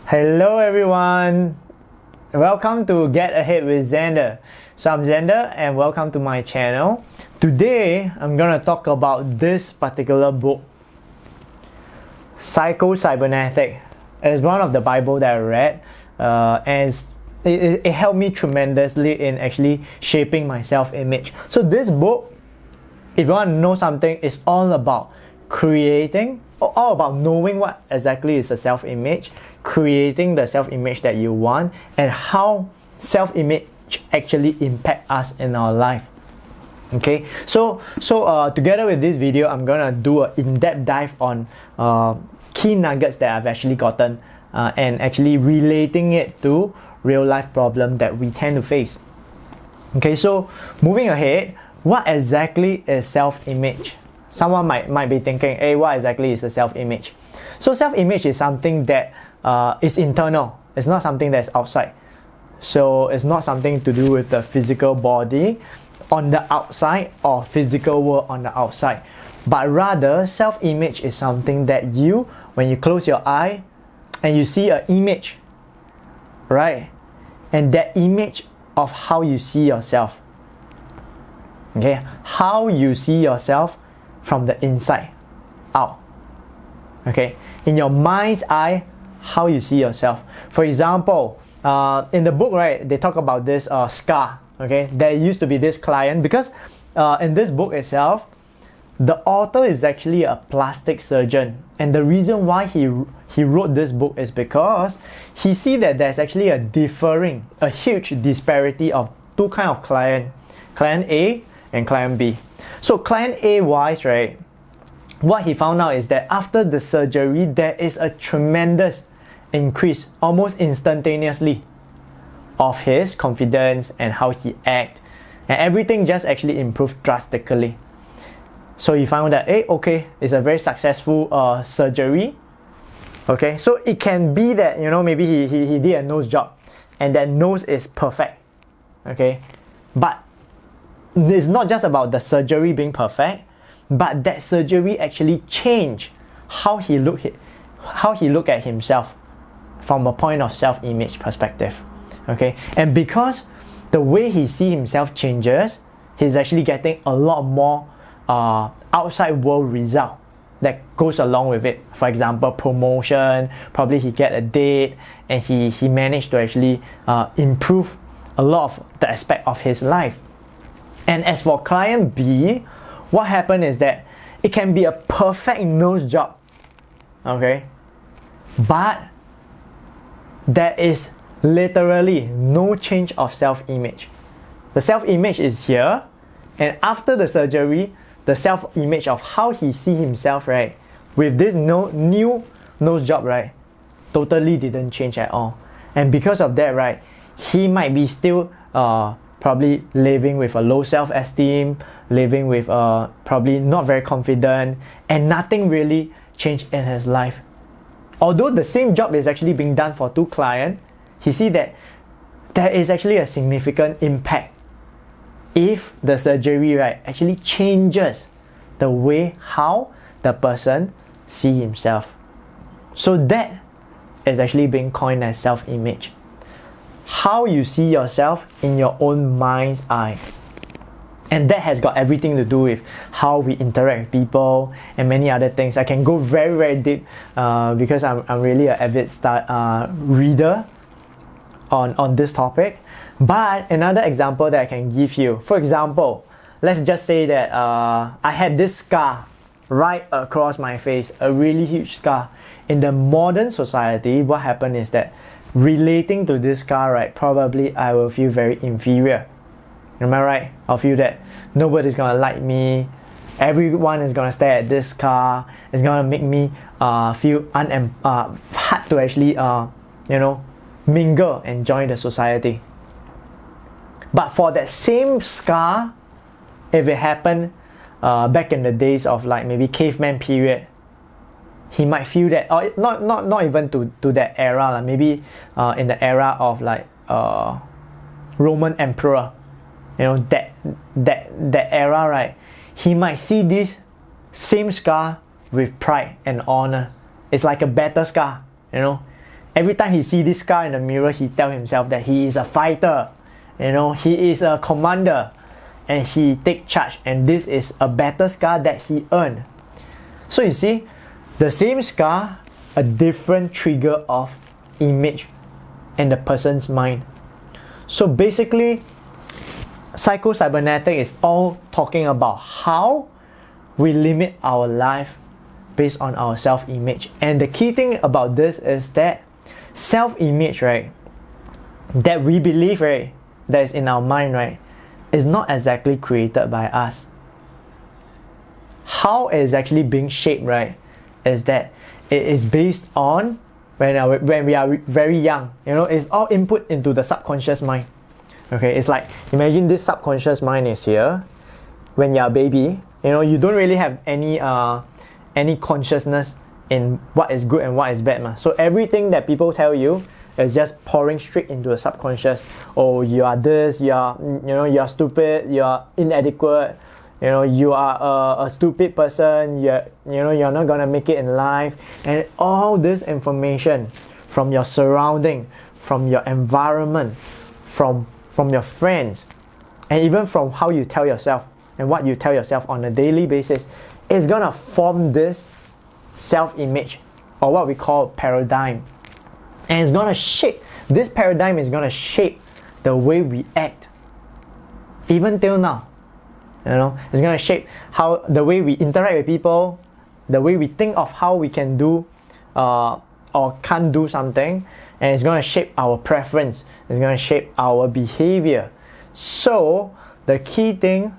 Hello everyone, welcome to Get Ahead with Xander. So I'm Xander and welcome to my channel. Today I'm gonna talk about this particular book, Cybernetics. It's one of the Bible that I read and it helped me tremendously in actually shaping my self-image. So this book, if you want to know something, is all about creating, all about knowing what exactly is a self-image, creating the self-image that you want, and how self-image actually impact us in our life. Okay, so together with this video, I'm gonna do an in-depth dive on key nuggets that I've actually gotten and actually relating it to real-life problem that we tend to face. Okay, so moving ahead, what exactly is self-image? Someone might be thinking, hey, what exactly is a self-image? So self-image is something that is internal. It's not something that's outside. So it's not something to do with the physical body on the outside or physical world on the outside. But rather, self-image is something that you, when you close your eye and you see an image, right? And that image of how you see yourself. Okay, how you see yourself from the inside out. Okay, in your mind's eye, how you see yourself. For example, in the book, right, they talk about this scar. Okay, there used to be this client because in this book itself, the author is actually a plastic surgeon, and the reason why he wrote this book is because he see that there's actually a huge disparity of two kind of client A and client B. So client A wise, right, what he found out is that after the surgery, there is a tremendous increase, almost instantaneously, of his confidence and how he act, and everything just actually improved drastically. So he found that, hey, okay, it's a very successful surgery. Okay, so it can be that, you know, maybe he did a nose job and that nose is perfect. Okay, but it's not just about the surgery being perfect, but that surgery actually changed how he look at himself from a point of self-image perspective. Okay, and because the way he see himself changes, he's actually getting a lot more outside world result that goes along with it. For example, promotion, probably he get a date, and he managed to actually improve a lot of the aspect of his life. And as for client B, what happened is that it can be a perfect nose job, okay, but there is literally no change of self-image. The self-image is here, and after the surgery, the self-image of how he see himself, right, with this new nose job, right, totally didn't change at all. And because of that, right, he might be still probably living with a low self-esteem, living with probably not very confident, and nothing really changed in his life. Although the same job is actually being done for two clients, he see that there is actually a significant impact if the surgery, right, actually changes the way how the person see himself. So that is actually being coined as self-image. How you see yourself in your own mind's eye. And that has got everything to do with how we interact with people and many other things. I can go very, very deep because I'm really an avid reader on this topic. But another example that I can give you, for example, let's just say that I had this scar right across my face, a really huge scar. In the modern society, what happened is that relating to this scar, right, probably I will feel very inferior. Am I right? I'll feel that nobody's gonna like me, everyone is gonna stare at this scar. It's gonna make me feel hard to actually mingle and join the society. But for that same scar, if it happened back in the days of like maybe caveman period, he might feel that, or not even to that era, like maybe in the era of like Roman emperor, you know, that era, right, he might see this same scar with pride and honor. It's like a battle scar, you know, Every time he see this scar in the mirror, he tell himself that he is a fighter, he is a commander, and he take charge, and this is a better scar that he earned. So you see, the same scar, a different trigger of image in the person's mind. So basically, Cybernetics is all talking about how we limit our life based on our self-image. And the key thing about this is that self-image, right, that we believe, right, that is in our mind, right, is not exactly created by us. How it is actually being shaped, right, is that it is based on when we are very young. It's all input into the subconscious mind. Okay, it's like, imagine this subconscious mind is here. When you're a baby, you don't really have any consciousness in what is good and what is bad. So everything that people tell you is just pouring straight into the subconscious. Oh, you are this, you're stupid, you're inadequate, you are a stupid person, you're not gonna make it in life. And all this information from your surrounding, from your environment, from your friends, and even from how you tell yourself and what you tell yourself on a daily basis, is gonna form this self-image, or what we call paradigm. And it's gonna shape, this paradigm is gonna shape the way we act, even till now. It's gonna shape how the way we interact with people, the way we think of how we can do or can't do something, and it's gonna shape our preference. It's gonna shape our behavior. So the key thing,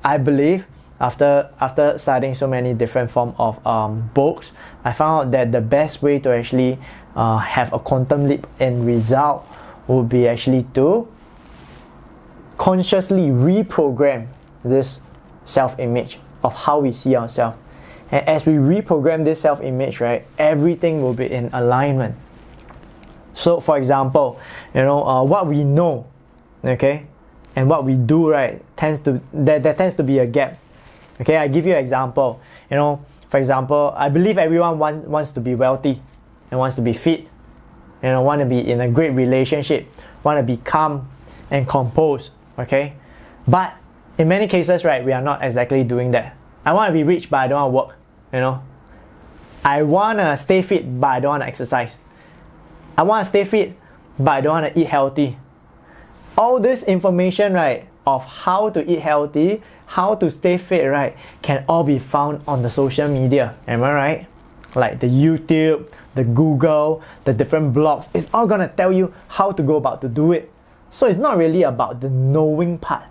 I believe, after studying so many different form of books, I found out that the best way to actually have a quantum leap in result would be actually to consciously reprogram this self-image of how we see ourselves. And as we reprogram this self-image, right, everything will be in alignment. So for example, what we know, okay, and what we do, right, there tends to be a gap. Okay, I give you an example. For example, I believe everyone wants to be wealthy and wants to be fit, want to be in a great relationship, want to be calm and composed, okay? But in many cases, right, we are not exactly doing that. I want to be rich, but I don't want to work, I want to stay fit, but I don't want to exercise. I want to stay fit, but I don't want to eat healthy. All this information, right, of how to eat healthy, how to stay fit, right, can all be found on the social media. Am I right? Like the YouTube, the Google, the different blogs. It's all gonna tell you how to go about to do it. So it's not really about the knowing part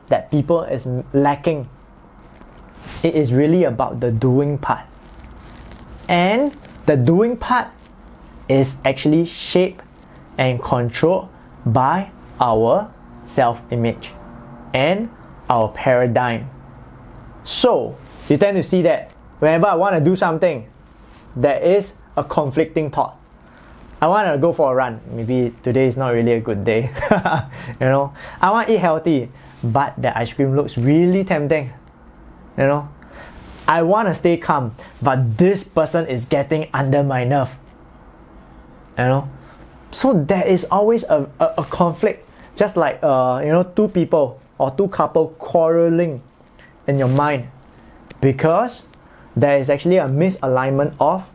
that people is lacking. It is really about the doing part. And the doing part is actually shaped and controlled by our self-image and our paradigm. So you tend to see that whenever I want to do something, there is a conflicting thought. I want to go for a run. Maybe today is not really a good day. I want to eat healthy, but the ice cream looks really tempting. I want to stay calm, but this person is getting under my nerve. So there is always a conflict, just like two people or two couple quarreling in your mind, because there is actually a misalignment of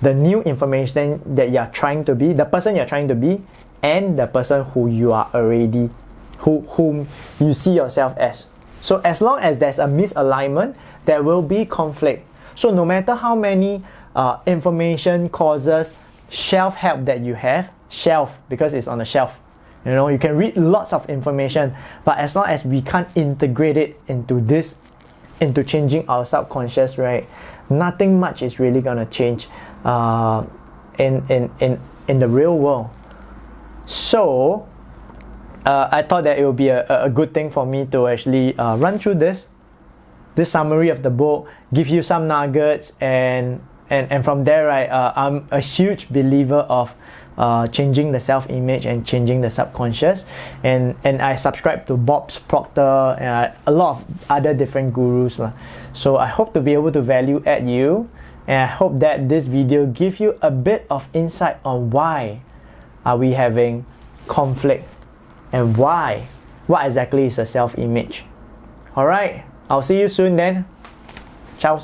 the new information that you are trying to be, the person you are trying to be, and the person who you are already, whom you see yourself as. So as long as there's a misalignment, there will be conflict. So no matter how many information courses, self-help that you have, shelf because it's on the shelf, you can read lots of information, but as long as we can't integrate it into changing our subconscious, right, nothing much is really gonna change in the real world. So I thought that it would be a good thing for me to actually run through this summary of the book, give you some nuggets, and from there, right, I'm a huge believer of changing the self-image and changing the subconscious, and I subscribe to Bob Proctor and a lot of other different gurus. So I hope to be able to value add you And I hope that this video gives you a bit of insight on why are we having conflict and what exactly is a self-image. Alright, I'll see you soon then. Ciao.